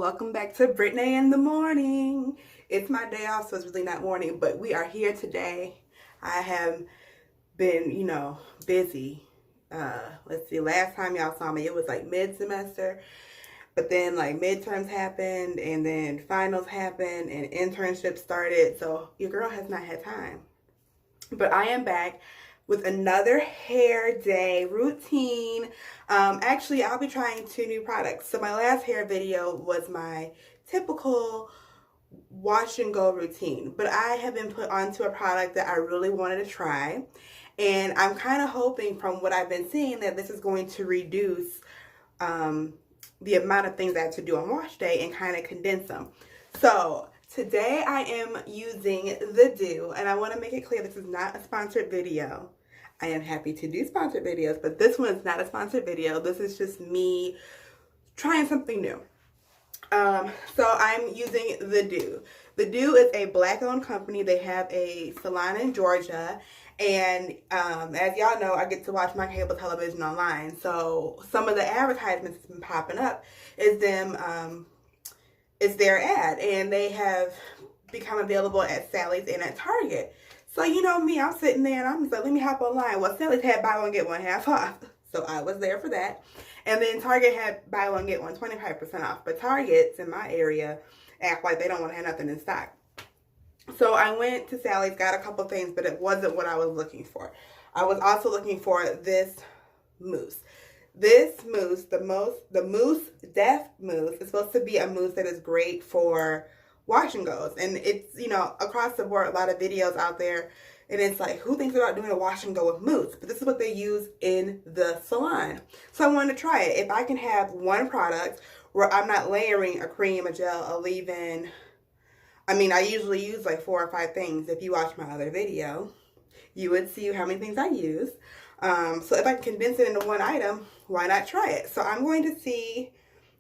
welcome back to Brittany in the morning. It's my day off, so it's really not morning, but we are here today. I have been, busy. Let's see, last time y'all saw me, it was like mid-semester, but then like midterms happened, and then finals happened, and internships started, so your girl has not had time. But I am back with another hair day routine. Actually, I'll be trying 2 new products. So my last hair video was my typical wash and go routine, but I have been put onto a product that I really wanted to try, and I'm kind of hoping from what I've been seeing that this is going to reduce the amount of things I have to do on wash day and kind of condense them. So today I am using the Doux, and I want to make it clear this is not a sponsored video. I am happy to do sponsored videos, but this one is not a sponsored video. This is just me trying something new. So I'm using the Doux. The Doux is a black-owned company. They have a salon in Georgia, and as y'all know, I get to watch my cable television online. So some of the advertisements that's been popping up is them. Is their ad, and they have become available at Sally's and at Target. So you know me, I'm sitting there and I'm just like, let me hop online. Well, Sally's had buy one get one half off, so I was there for that. And then Target had buy one get one 25% off. But Targets in my area act like they don't want to have nothing in stock. So I went to Sally's, got a couple things, but it wasn't what I was looking for. I was also looking for this mousse. This mousse, the Mousse Def Mousse, is supposed to be a mousse that is great for wash and goes. And it's, across the board, a lot of videos out there. And it's like, who thinks about doing a wash and go with mousse? But this is what they use in the salon. So I wanted to try it. If I can have one product where I'm not layering a cream, a gel, a leave-in. I mean, I usually use like 4 or 5 things. If you watch my other video, you would see how many things I use. So if I can condense it into one item, why not try it? So I'm going to see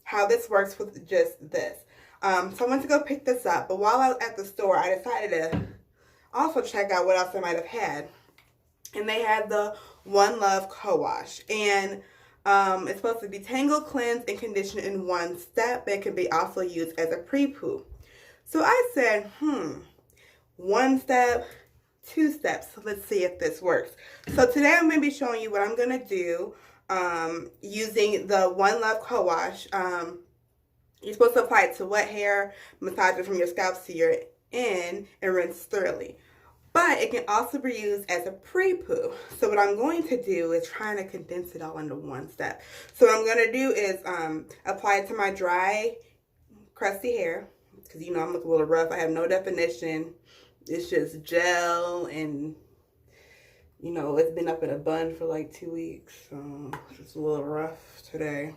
how this works with just this. So I went to go pick this up, but while I was at the store, I decided to also check out what else I might have had. And they had the One Love Co-Wash. And it's supposed to be tangle, cleanse, and condition in one step. It can be also used as a pre-poo. So I said, one step, 2 steps. So let's see if this works. So today I'm going to be showing you what I'm going to do using the One Love Co-Wash. You're supposed to apply it to wet hair, massage it from your scalp to your end, and rinse thoroughly. But it can also be used as a pre-poo. So what I'm going to do is trying to condense it all into one step. So what I'm going to do is apply it to my dry, crusty hair. Because I'm looking a little rough. I have no definition. It's just gel, and it's been up in a bun for like 2 weeks, so it's just a little rough today.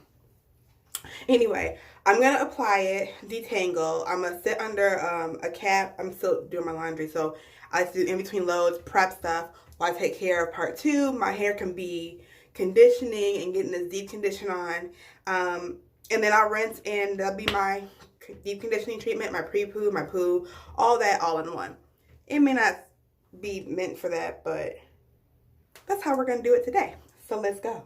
Anyway, I'm gonna apply it, detangle. I'm gonna sit under a cap. I'm still doing my laundry, so I do in between loads, prep stuff while I take care of part 2. My hair can be conditioning and getting this deep condition on, and then I'll rinse, and that'll be my deep conditioning treatment, my pre-poo, my poo, all that all in one. It may not be meant for that, but that's how we're going to do it today. So let's go.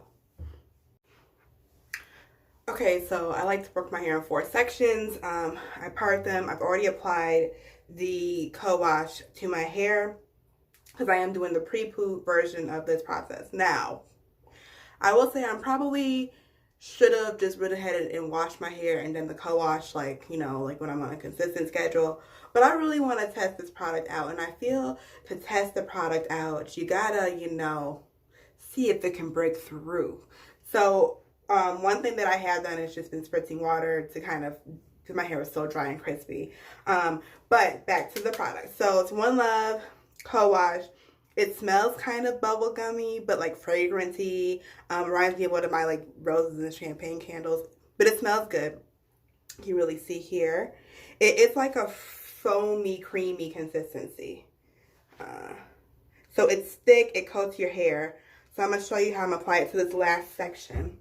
Okay, so I like to work my hair in 4 sections. I part them. I've already applied the co-wash to my hair because I am doing the pre-poo version of this process. Now, I will say I'm probably should have just went ahead and washed my hair and then the co-wash like when I'm on a consistent schedule. But I really want to test this product out, and I feel to test the product out, you gotta, see if it can break through. So one thing that I have done is just been spritzing water to because my hair is so dry and crispy. But back to the product. So it's One Love Co-Wash. It smells kind of bubblegummy, but like fragrancy. Reminds me of one of my like roses and champagne candles, but it smells good. You can really see here. It's like a foamy, creamy consistency. So it's thick, it coats your hair. So I'm going to show you how I'm applying it to this last section.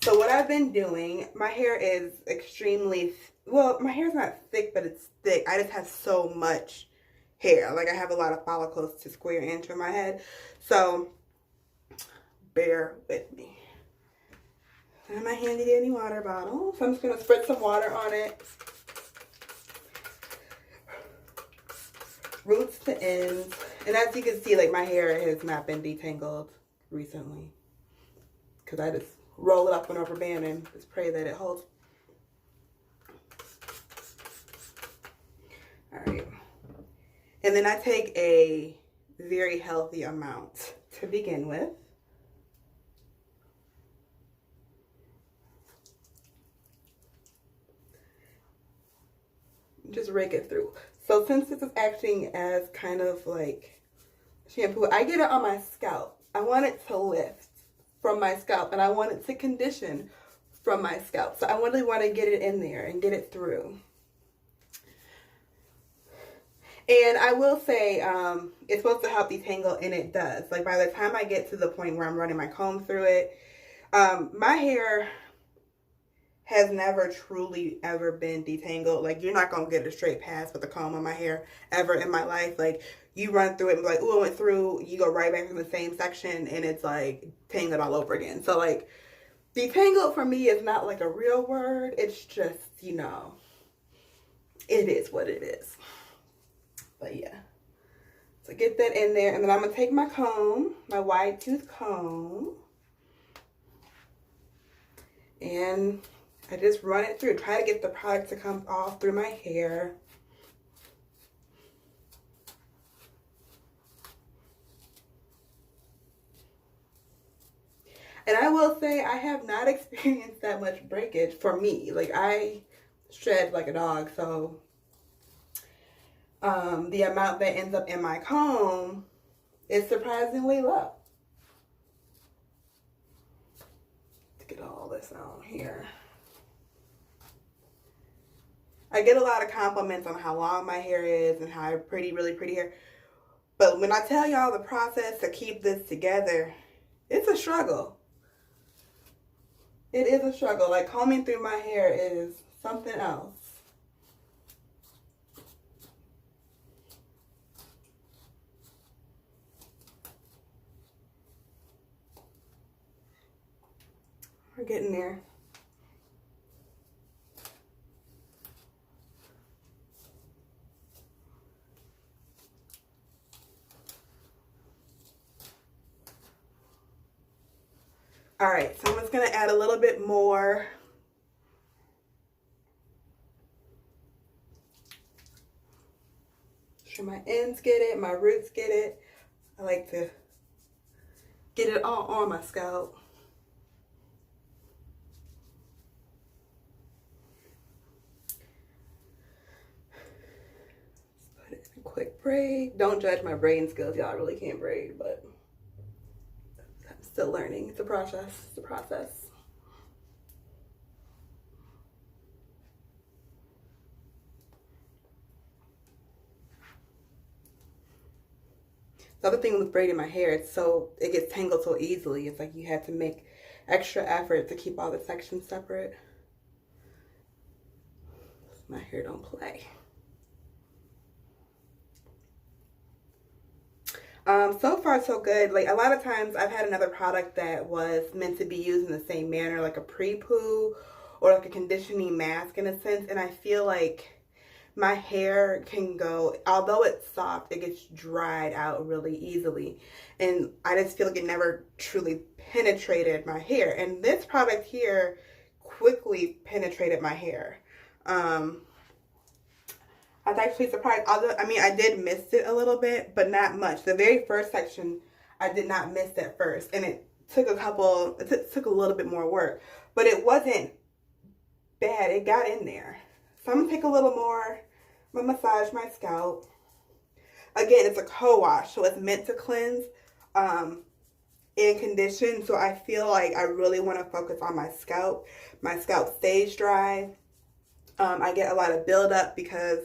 So what I've been doing, my hair is extremely, well, my hair's not thick, but it's thick. I just have so much hair. Like I have a lot of follicles to square into my head. So bear with me. And my handy dandy water bottle. So I'm just going to spread some water on it. Roots to ends. And as you can see, like, my hair has not been detangled recently. Because I just roll it up in a rubber band and just pray that it holds. Alright. And then I take a very healthy amount to begin with. Just rake it through. So since this is acting as kind of like shampoo, I get it on my scalp. I want it to lift from my scalp, and I want it to condition from my scalp. So I really want to get it in there and get it through. And I will say, it's supposed to help detangle, and it does. Like, by the time I get to the point where I'm running my comb through it, my hair has never truly ever been detangled. Like, you're not gonna get a straight pass with a comb on my hair ever in my life. Like, you run through it and be like, oh, I went through, you go right back in the same section, and it's like tangled all over again. So, like, detangled for me is not like a real word. It's just, you know, it is what it is. But yeah, so get that in there, and then I'm gonna take my comb, my wide tooth comb, and I just run it through. Try to get the product to come off through my hair. And I will say I have not experienced that much breakage for me. Like, I shred like a dog, so the amount that ends up in my comb is surprisingly low. Let's get all this out here. I get a lot of compliments on how long my hair is and how pretty, really pretty hair. But when I tell y'all the process to keep this together, it's a struggle. It is a struggle. Like, combing through my hair is something else. We're getting there. All right, so I'm just gonna add a little bit more. Sure my ends get it, my roots get it. I like to get it all on my scalp. Just put it in a quick braid. Don't judge my braiding skills, y'all. I really can't braid, but I'm still learning. It's a process. It's a process. The other thing with braiding my hair, it gets tangled so easily. It's like you have to make extra effort to keep all the sections separate. My hair don't play. So far so good. Like, a lot of times I've had another product that was meant to be used in the same manner, like a pre-poo or like a conditioning mask in a sense, and I feel like my hair can go, although it's soft, it gets dried out really easily. And I just feel like it never truly penetrated my hair. And this product here quickly penetrated my hair. I was actually surprised. Although, I mean, I did miss it a little bit, but not much. The very first section, I did not miss at first. And it took it took a little bit more work. But it wasn't bad. It got in there. So I'm going to take a little more. I'm going to massage my scalp. Again, it's a co-wash, so it's meant to cleanse and condition. So I feel like I really want to focus on my scalp. My scalp stays dry. I get a lot of buildup because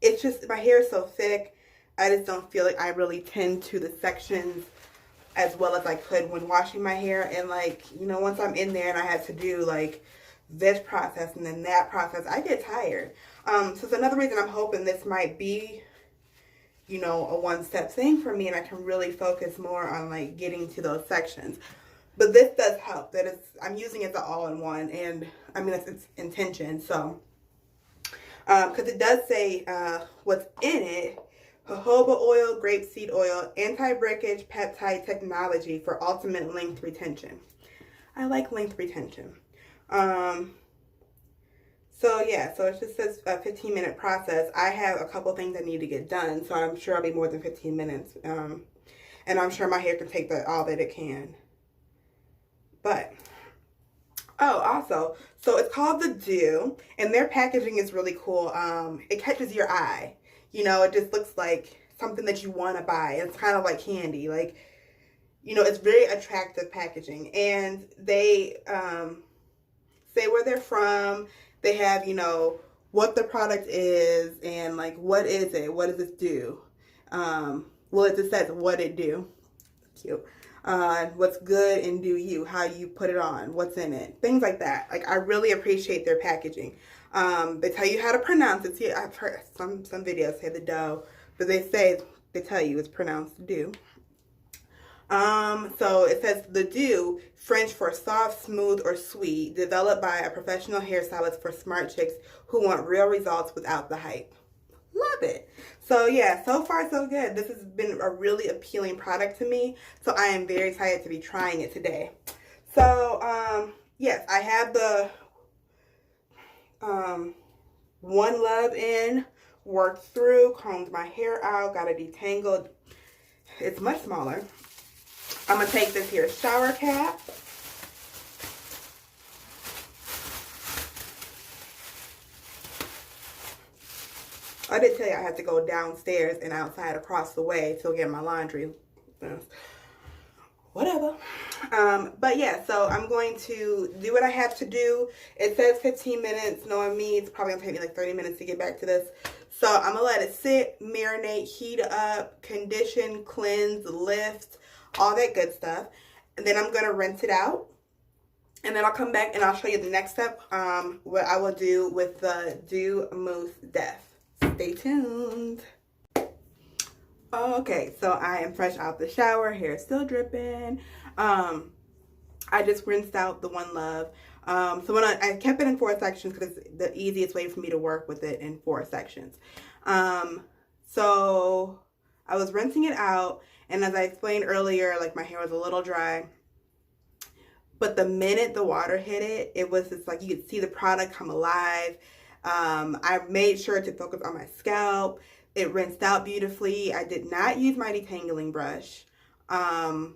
it's just, my hair is so thick. I just don't feel like I really tend to the sections as well as I could when washing my hair. And, like, you know, once I'm in there and I have to do, like, this process and then that process, I get tired. So it's another reason I'm hoping this might be, you know, a one-step thing for me, and I can really focus more on, like, getting to those sections. But this does help. That I'm using it as an all-in-one, and I mean that's its intention. So, because it does say what's in it: jojoba oil, grapeseed oil, anti-breakage peptide technology for ultimate length retention. I like length retention. So yeah, so it just says a 15-minute process. I have a couple things I need to get done, so I'm sure I'll be more than 15 minutes. And I'm sure my hair can take all that it can. But, oh, also, so it's called the Doux, and their packaging is really cool. It catches your eye. You know, it just looks like something that you want to buy. It's kind of like candy. Like, you know, it's very attractive packaging. And they say where they're from. They have, you know, what the product is and, like, what is it? What does this do? Well, it just says what it do. Cute. What's good and do you, how you put it on, what's in it, things like that. Like, I really appreciate their packaging. They tell you how to pronounce it. See, I've heard some videos say the dough, but they tell you it's pronounced Doux. So it says the Doux, French for soft, smooth, or sweet, developed by a professional hairstylist for smart chicks who want real results without the hype. Love it. So yeah, so far so good. This has been a really appealing product to me. So I am very excited to be trying it today. So yes, I have the One Love in, worked through, combed my hair out, got it detangled. It's much smaller. I'm going to take this here shower cap. I did tell you I had to go downstairs and outside across the way to get my laundry. Whatever. But yeah, so I'm going to do what I have to do. It says 15 minutes. Knowing me, it's probably going to take me like 30 minutes to get back to this. So I'm going to let it sit, marinate, heat up, condition, cleanse, lift, all that good stuff. And then I'm going to rinse it out. And then I'll come back and I'll show you the next step, what I will do with the Doux Mousse Def. Stay tuned. Okay, so I am fresh out the shower. Hair is still dripping. I just rinsed out the One Love. So when I kept it in 4 sections because it's the easiest way for me to work with it in 4 sections. So I was rinsing it out, and as I explained earlier, like my hair was a little dry. But the minute the water hit it, it was just like you could see the product come alive. I made sure to focus on my scalp. It rinsed out beautifully. I did not use my detangling brush. I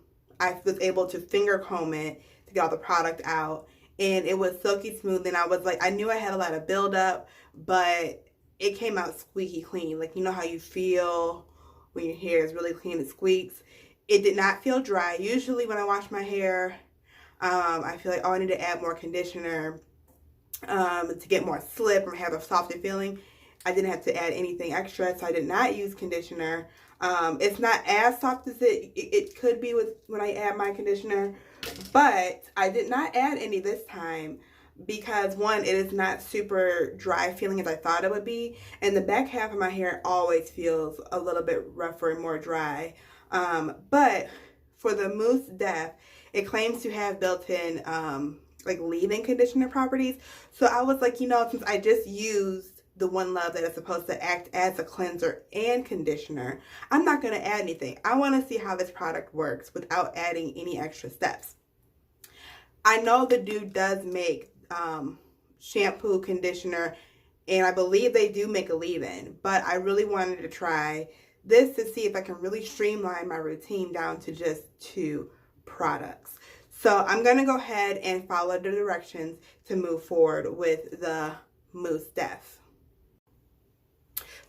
was able to finger comb it to get all the product out. And it was silky smooth. And I was like, I knew I had a lot of buildup, but it came out squeaky clean. Like, you know how you feel when your hair is really clean, it squeaks. It did not feel dry. Usually when I wash my hair, I feel like, oh, I need to add more conditioner to get more slip or have a softer feeling. I didn't have to add anything extra, so I did not use conditioner. It's not as soft as it could be when I add my conditioner, but I did not add any this time because, one, it is not super dry feeling as I thought it would be, and the back half of my hair always feels a little bit rougher and more dry. But for the Mousse Def, it claims to have built-in like leave-in conditioner properties. So I was like, you know, since I just used the One Love that is supposed to act as a cleanser and conditioner, I'm not going to add anything. I want to see how this product works without adding any extra steps. I know the Doux does make shampoo, conditioner, and I believe they do make a leave-in, but I really wanted to try this to see if I can really streamline my routine down to just 2 products. So I'm going to go ahead and follow the directions to move forward with the Mousse Def.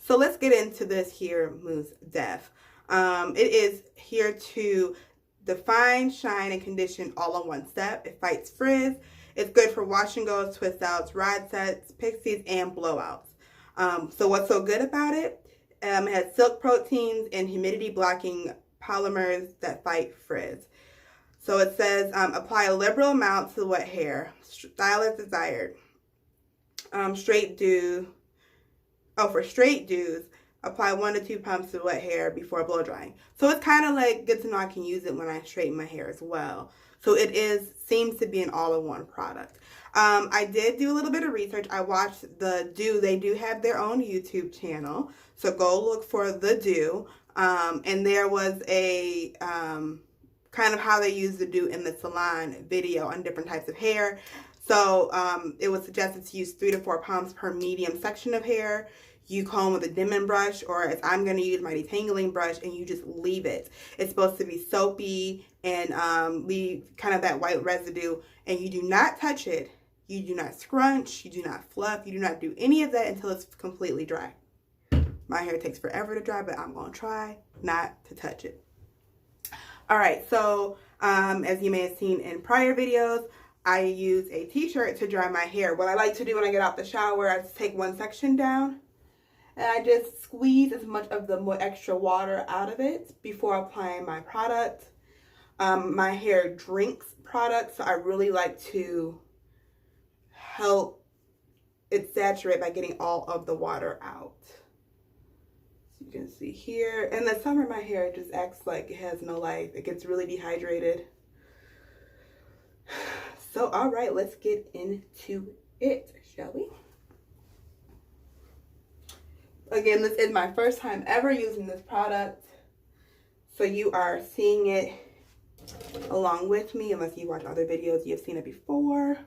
So let's get into this here Mousse Def. It is here to define, shine, and condition all in one step. It fights frizz. It's good for wash and goes, twist outs, rod sets, pixies, and blowouts. So what's so good about it? It has silk proteins and humidity blocking polymers that fight frizz. So it says apply a liberal amount to wet hair. Style as desired. For straight Doux, apply 1 to 2 pumps to wet hair before blow drying. So it's kind of like good to know I can use it when I straighten my hair as well. So it seems to be an all-in-one product. I did do a little bit of research. I watched the Doux. They do have their own YouTube channel. So go look for the Doux. And there was a kind of how they use the Doux in the salon video on different types of hair. So it was suggested to use 3 to 4 pumps per medium section of hair. You comb with a Denman brush, or as I'm going to use my detangling brush, and you just leave it. It's supposed to be soapy and leave kind of that white residue, and you do not touch it. You do not scrunch, you do not fluff, you do not do any of that until it's completely dry. My hair takes forever to dry, but I'm going to try not to touch it. All right, so as you may have seen in prior videos, I use a t-shirt to dry my hair. What I like to do when I get out the shower, I just take one section down, and I just squeeze as much of the extra water out of it before applying my product. My hair drinks product, so I really like to help it saturate by getting all of the water out. So you can see here. In the summer, my hair just acts like it has no life. It gets really dehydrated. So, all right, let's get into it, shall we? Again, this is my first time ever using this product, so you are seeing it along with me. Unless you watch other videos, you've seen it before,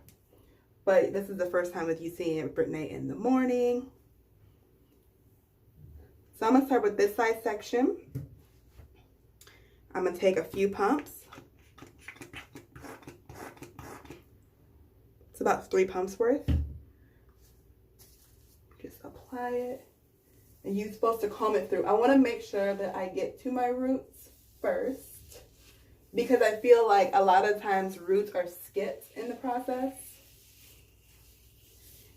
but this is the first time with you seeing it with Brittany in the morning. So I'm going to start with this side section. I'm going to take a few pumps. It's about 3 pumps worth. Just apply it. And you're supposed to comb it through. I want to make sure that I get to my roots first, because I feel like a lot of times roots are skipped in the process.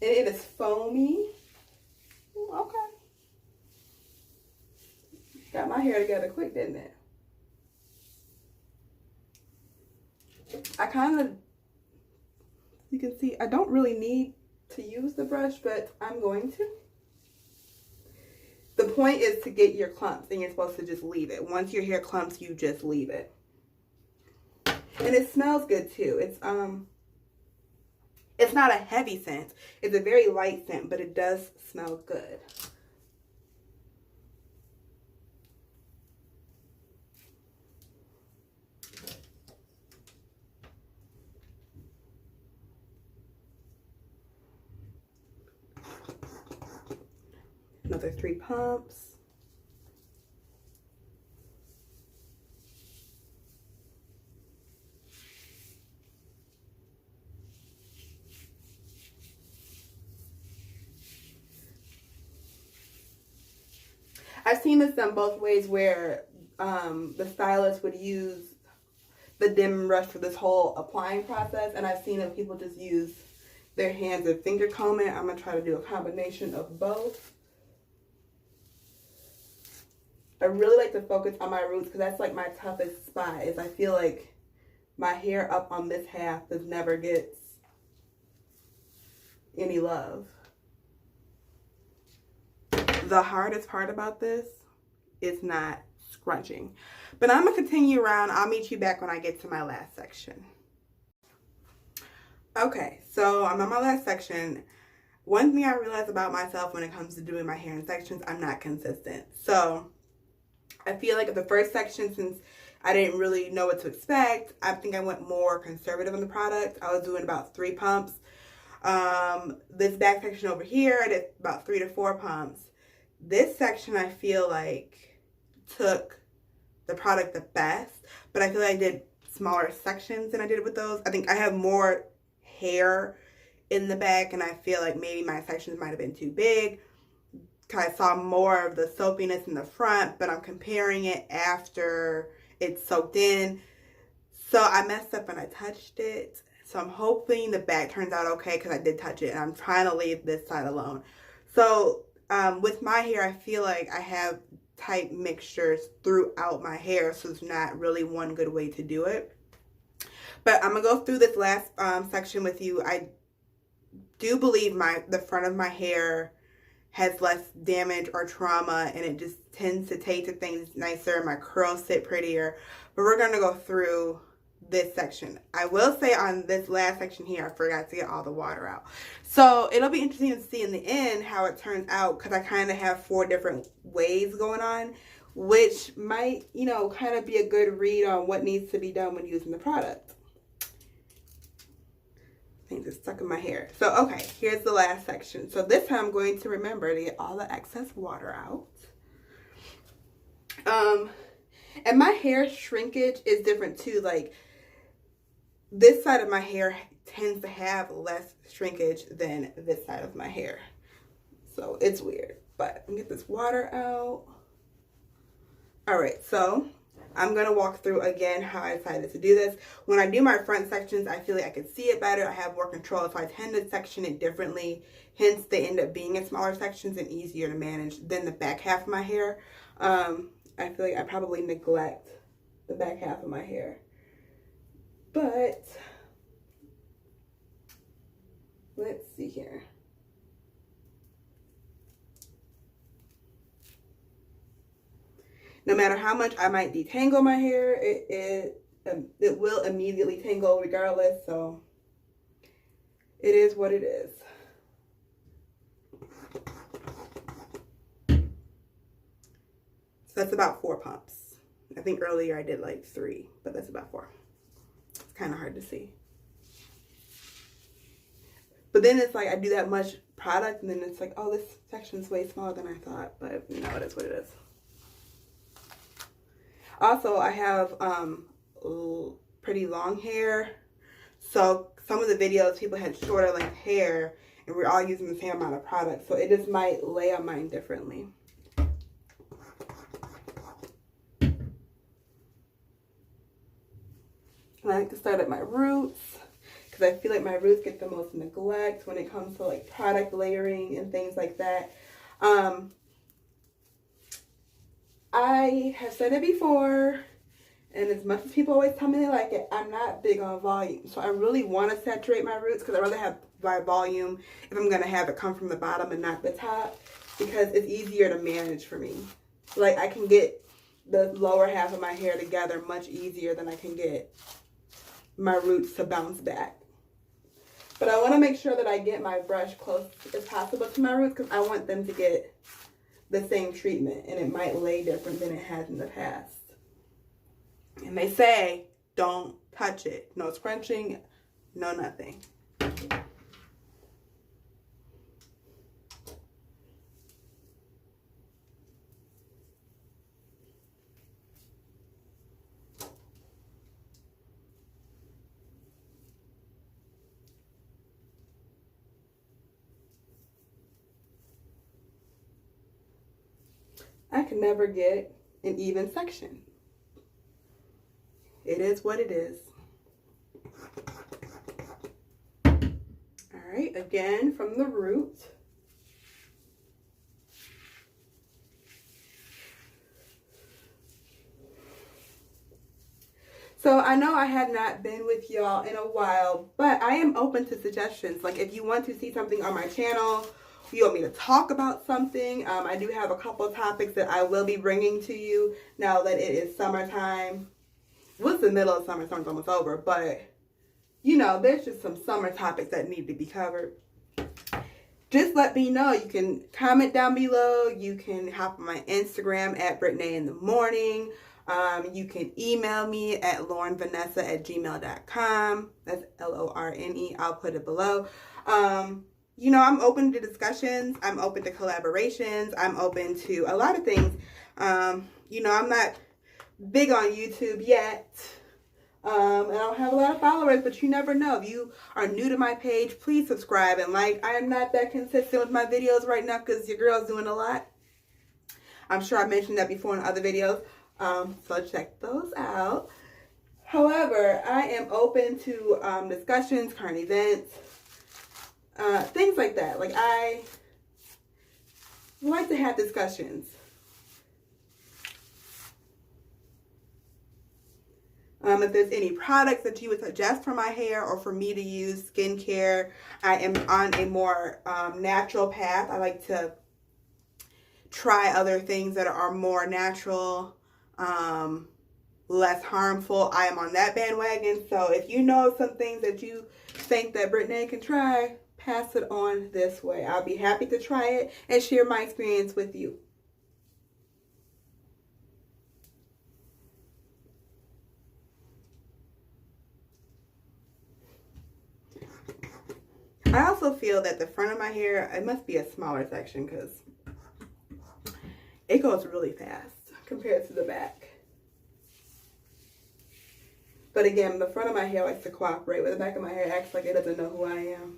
And it is foamy. Okay. Got my hair together quick, didn't it? I kind of, you can see, I don't really need to use the brush, but I'm going to. The point is to get your clumps, and you're supposed to just leave it. Once your hair clumps, you just leave it. And it smells good too. It's not a heavy scent. It's a very light scent, but it does smell good. Another 3 pumps. I've seen this done both ways, where the stylist would use the Denman brush for this whole applying process, and I've seen that people just use their hands and finger comb it. I'm going to try to do a combination of both. I really like to focus on my roots, because that's like my toughest spot. Is I feel like my hair up on this half just never gets any love. The hardest part about this is not scrunching. But I'm going to continue around. I'll meet you back when I get to my last section. Okay, so I'm on my last section. One thing I realized about myself when it comes to doing my hair in sections, I'm not consistent. So I feel like the first section, since I didn't really know what to expect, I think I went more conservative on the product. I was doing about 3 pumps. This back section over here, I did about 3 to 4 pumps. This section, I feel like took the product the best, but I feel like I did smaller sections than I did with those. I think I have more hair in the back, and I feel like maybe my sections might have been too big. I saw more of the soapiness in the front, but I'm comparing it after it's soaked in. So I messed up when I touched it. So I'm hoping the back turns out okay, because I did touch it, and I'm trying to leave this side alone. So with my hair, I feel like I have tight mixtures throughout my hair, so it's not really one good way to do it. But I'm going to go through this last section with you. I do believe the front of my hair has less damage or trauma, and it just tends to take to things nicer. My curls sit prettier. But we're going to go through this section. I will say on this last section here, I forgot to get all the water out. So it'll be interesting to see in the end how it turns out, because I kind of have 4 different ways going on, which might, you know, kind of be a good read on what needs to be done when using the product. Things are stuck in my hair. So, okay, here's the last section. So this time I'm going to remember to get all the excess water out. And my hair shrinkage is different too. Like, this side of my hair tends to have less shrinkage than this side of my hair. So it's weird. But I'm gonna get this water out. All right, so I'm gonna walk through again how I decided to do this. When I do my front sections, I feel like I can see it better. I have more control. If I tend to section it differently, hence they end up being in smaller sections and easier to manage than the back half of my hair. I feel like I probably neglect the back half of my hair. But let's see here. No matter how much I might detangle my hair, it will immediately tangle regardless. So it is what it is. So that's about 4 pumps. I think earlier I did like 3, but that's about 4. It's kind of hard to see. But then it's like I do that much product and then it's like, oh, this section's way smaller than I thought. But you know, it is what it is. Also, I have pretty long hair. So some of the videos, people had shorter length hair and we're all using the same amount of product. So it just might lay on mine differently. I like to start at my roots because I feel like my roots get the most neglect when it comes to like product layering and things like that. I have said it before, and as much as people always tell me they like it, I'm not big on volume. So I really want to saturate my roots because I'd rather have my volume if I'm going to have it come from the bottom and not the top, because it's easier to manage for me. Like I can get the lower half of my hair together much easier than I can get my roots to bounce back. But I want to make sure that I get my brush close as possible to my roots because I want them to get the same treatment, and it might lay different than it has in the past. And they say don't touch it. No scrunching, no nothing. I can never get an even section. It is what it is. All right, again from the root. So I know I have not been with y'all in a while, but I am open to suggestions. Like if you want to see something on my channel, you want me to talk about something, I do have a couple of topics that I will be bringing to you now that it is summertime. Well, it's the middle of summer, summer's almost over, but you know, there's just some summer topics that need to be covered. Just let me know. You can comment down below. You can hop on my Instagram at BrittanyInTheMorning. You can email me at laurenvanessa@gmail.com. That's LORNE. I'll put it below. You know, I'm open to discussions. I'm open to collaborations. I'm open to a lot of things. You know, I'm not big on YouTube yet. I don't have a lot of followers, but you never know. If you are new to my page, please subscribe and like. I am not that consistent with my videos right now because your girl's doing a lot. I'm sure I mentioned that before in other videos. So check those out. However, I am open to discussions, current events, things like that. Like I like to have discussions. If there's any products that you would suggest for my hair or for me to use, skincare, I am on a more natural path. I like to try other things that are more natural, less harmful. I am on that bandwagon. So if you know some things that you think that Brittany can try, pass it on this way. I'll be happy to try it and share my experience with you. I also feel that the front of my hair, it must be a smaller section because it goes really fast compared to the back. But again, the front of my hair likes to cooperate, but the back of my hair acts like it doesn't know who I am.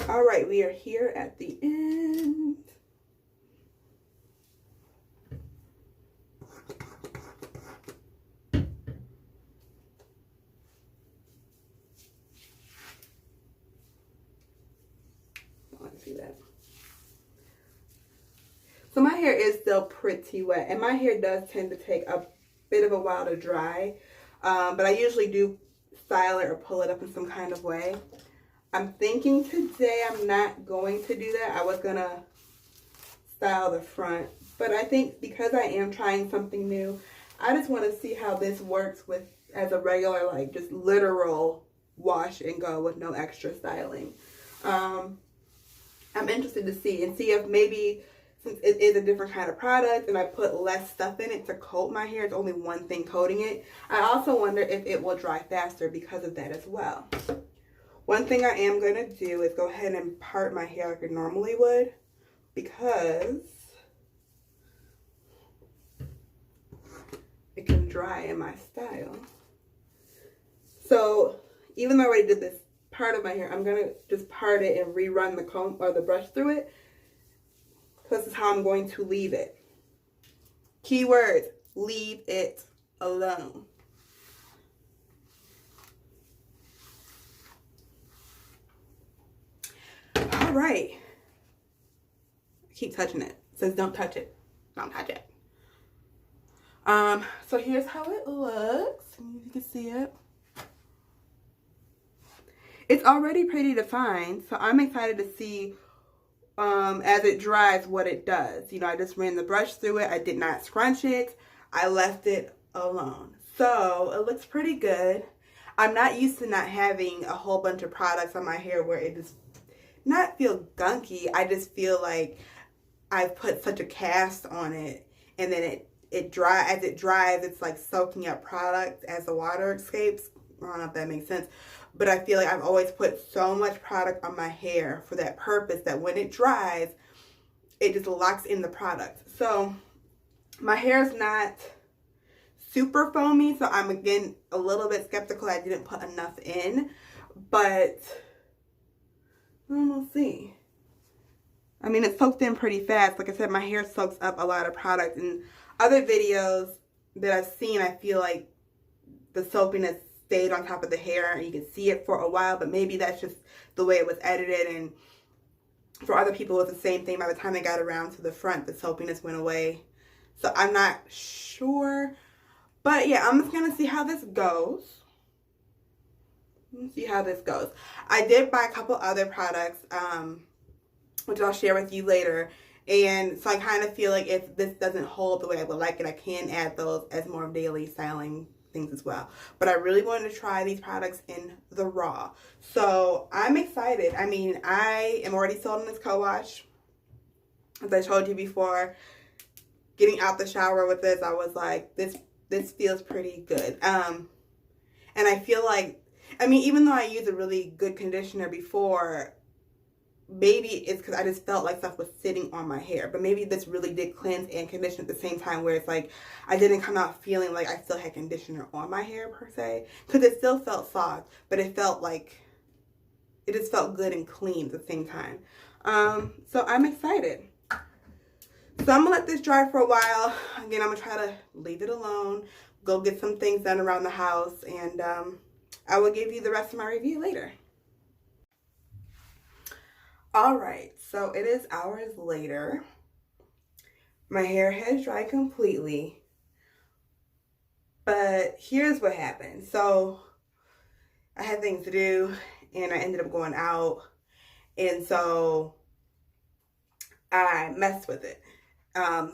All right, we are here at the end. See that. So my hair is still pretty wet, and my hair does tend to take a bit of a while to dry, but I usually do style it or pull it up in some kind of way. I'm thinking today I'm not going to do that. I was gonna style the front, but I think because I am trying something new, I just want to see how this works with as a regular, like just literal wash and go with no extra styling. I'm interested to see if maybe, since it is a different kind of product and I put less stuff in it to coat my hair, it's only one thing coating it. I also wonder if it will dry faster because of that as well. One thing I am going to do is go ahead and part my hair like I normally would, because it can dry in my style. So even though I already did this part of my hair, I'm gonna just part it and rerun the comb or the brush through it. This is how I'm going to leave it. Keywords: leave it alone. All right. I keep touching it. It says don't touch it. Don't touch it. So here's how it looks. If you can see it. It's already pretty defined, so I'm excited to see as it dries what it does. You know, I just ran the brush through it. I did not scrunch it. I left it alone. So it looks pretty good. I'm not used to not having a whole bunch of products on my hair where it does not feel gunky. I just feel like I've put such a cast on it, and then as it dries, it's like soaking up product as the water escapes. I don't know if that makes sense. But I feel like I've always put so much product on my hair for that purpose that when it dries, it just locks in the product. So my hair is not super foamy, so I'm again a little bit skeptical I didn't put enough in. But we'll see. I mean, it soaked in pretty fast. Like I said, my hair soaks up a lot of product. In other videos that I've seen, I feel like the soapiness stayed on top of the hair and you can see it for a while, but maybe that's just the way it was edited, and for other people it was the same thing. By the time they got around to the front, the soapiness went away. So I'm not sure, but yeah, I'm just gonna see how this goes. Let's see how this goes. I did buy a couple other products, which I'll share with you later, and so I kind of feel like if this doesn't hold the way I would like it, I can add those as more daily styling things as well. But I really wanted to try these products in the raw, so I'm excited. I mean, I am already sold on this co-wash. As I told you before, getting out the shower with this, I was like, this feels pretty good. And I feel like, I mean, even though I used a really good conditioner before, maybe it's because I just felt like stuff was sitting on my hair. But maybe this really did cleanse and condition at the same time, where it's like I didn't come out feeling like I still had conditioner on my hair per se. Because it still felt soft, but it felt like it just felt good and clean at the same time. So I'm excited. So I'm going to let this dry for a while. Again, I'm going to try to leave it alone, go get some things done around the house, and I will give you the rest of my review later. Alright, so it is hours later. My hair has dried completely. But here's what happened. So I had things to do and I ended up going out. And so I messed with it.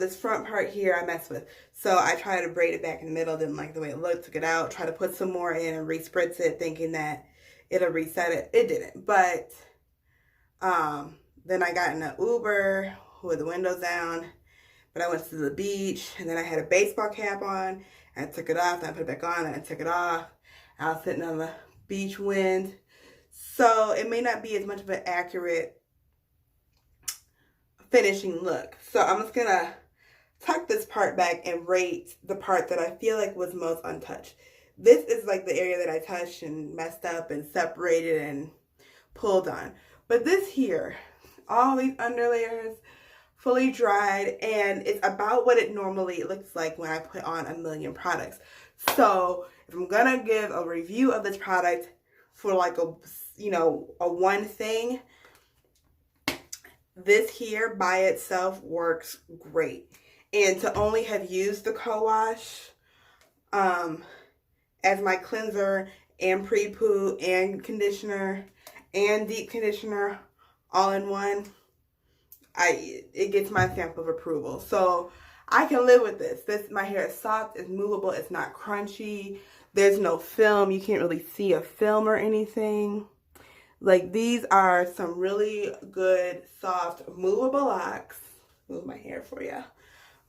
This front part here I messed with. So I tried to braid it back in the middle, didn't like the way it looked, took it out, tried to put some more in and re-spritz it thinking that it'll reset it. It didn't. But then I got in an Uber with the windows down, but I went to the beach and then I had a baseball cap on and I took it off, then I put it back on, then I took it off. I was sitting on the beach wind. So it may not be as much of an accurate finishing look. So I'm just gonna tuck this part back and rate the part that I feel like was most untouched. This is like the area that I touched and messed up and separated and pulled on. But this here, all these underlayers, fully dried, and it's about what it normally looks like when I put on a million products. So if I'm gonna give a review of this product for like a, you know, a one thing, this here by itself works great. And to only have used the co-wash as my cleanser and pre-poo and conditioner and deep conditioner all in one, it gets my stamp of approval. So I can live with this. My hair is soft, it's movable, it's not crunchy. There's no film. You can't really see a film or anything. Like, these are some really good, soft, movable locks. Move my hair for you.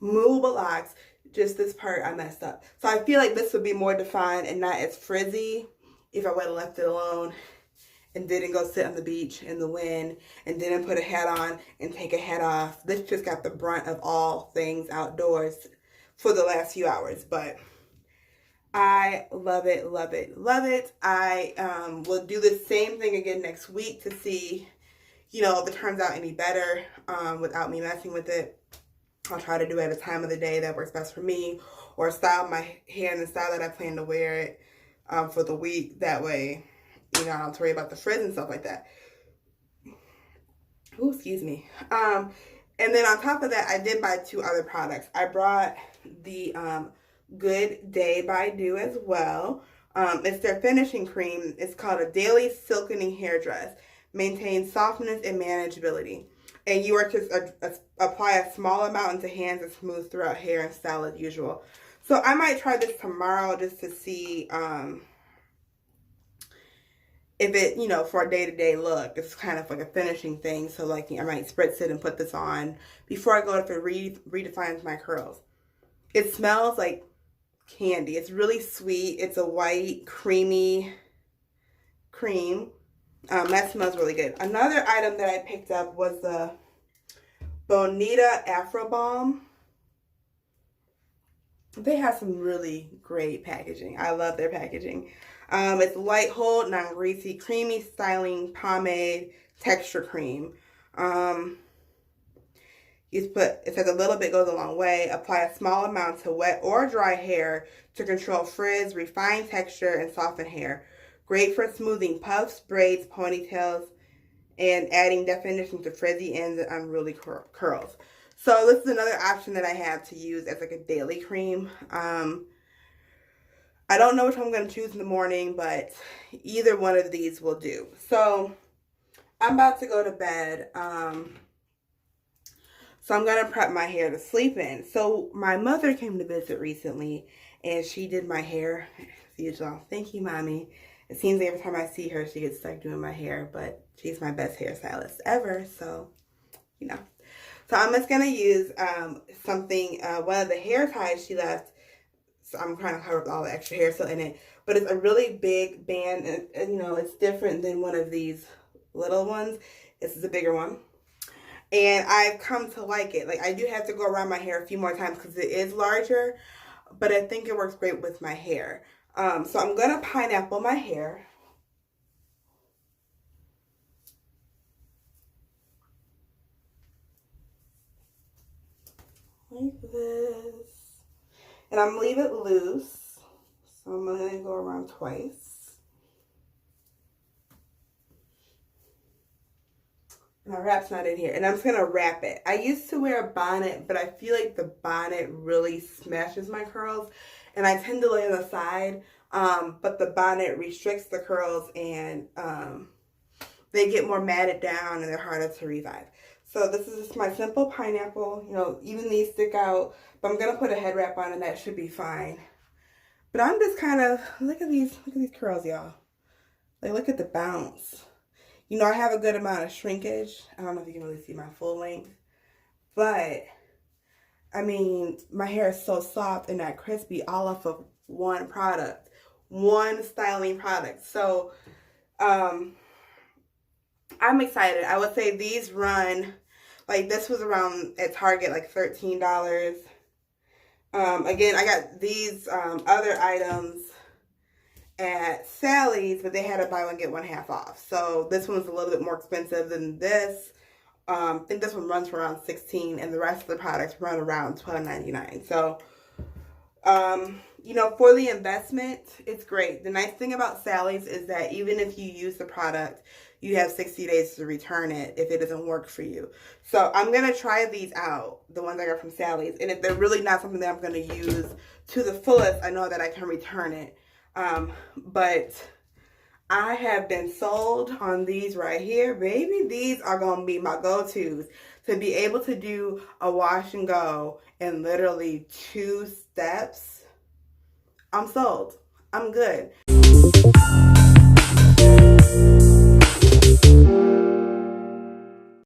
Movable locks. Just this part I messed up. So I feel like this would be more defined and not as frizzy if I would have left it alone and didn't go sit on the beach in the wind and didn't put a hat on and take a hat off. This just got the brunt of all things outdoors for the last few hours. But I love it, love it, love it. I will do the same thing again next week to see, you know, if it turns out any better without me messing with it. I'll try to do it at a time of the day that works best for me, or style my hair in the style that I plan to wear it for the week. That way, you know, I don't have to worry about the frizz and stuff like that. Ooh, excuse me. And then on top of that, I did buy 2 other products. I brought the Good Day by Doux as well. It's their finishing cream. It's called a daily silkening hair dress. Maintains softness and manageability. And you are to apply a small amount into hands and smooth throughout hair and style as usual. So I might try this tomorrow just to see if it, you know, for a day-to-day look. It's kind of like a finishing thing. So like I might spritz it and put this on before I go if it redefines my curls. It smells like candy. It's really sweet. It's a white, creamy cream. That smells really good. Another item that I picked up was the Bonita Afro Balm. They have some really great packaging. I love their packaging. It's light hold, non-greasy, creamy styling pomade texture cream. It says a little bit goes a long way. Apply a small amount to wet or dry hair to control frizz, refine texture, and soften hair. Great for smoothing puffs, braids, ponytails, and adding definition to frizzy ends and unruly curls. So this is another option that I have to use as like a daily cream. I don't know which one I'm going to choose in the morning, but either one of these will do. So I'm about to go to bed. So I'm going to prep my hair to sleep in. So my mother came to visit recently, and she did my hair. As usual. Thank you, Mommy. It seems every time I see her, she gets stuck doing my hair, but she's my best hairstylist ever, so, you know. So I'm just going to use something, one of the hair ties she left. So I'm trying to cover up all the extra hair still in it. But it's a really big band, and you know, it's different than one of these little ones. This is a bigger one. And I've come to like it. Like, I do have to go around my hair a few more times because it is larger, but I think it works great with my hair. So I'm going to pineapple my hair. Like this. And I'm going to leave it loose. So I'm going to go around twice. My wrap's not in here. And I'm just going to wrap it. I used to wear a bonnet, but I feel like the bonnet really smashes my curls. And I tend to lay on the side. But the bonnet restricts the curls and they get more matted down and they're harder to revive. So this is just my simple pineapple. You know, even these stick out. But I'm going to put a head wrap on and that should be fine. But I'm just kind of, look at these curls, y'all. Like, look at the bounce. You know, I have a good amount of shrinkage. I don't know if you can really see my full length. But, I mean, my hair is so soft and not crispy all off of one product. One styling product. So, I'm excited. I would say these run, like this was around at Target like $13. Again, I got these other items at Sally's, but they had a buy one get one half off. So this one's a little bit more expensive than this. I think this one runs for around $16 and the rest of the products run around $12.99. So, you know, for the investment, it's great. The nice thing about Sally's is that even if you use the product, you have 60 days to return it if it doesn't work for you. So I'm going to try these out, the ones I got from Sally's. And if they're really not something that I'm going to use to the fullest, I know that I can return it. But I have been sold on these right here. Baby, these are going to be my go-tos. To be able to do a wash and go in literally 2 steps, I'm sold. I'm good.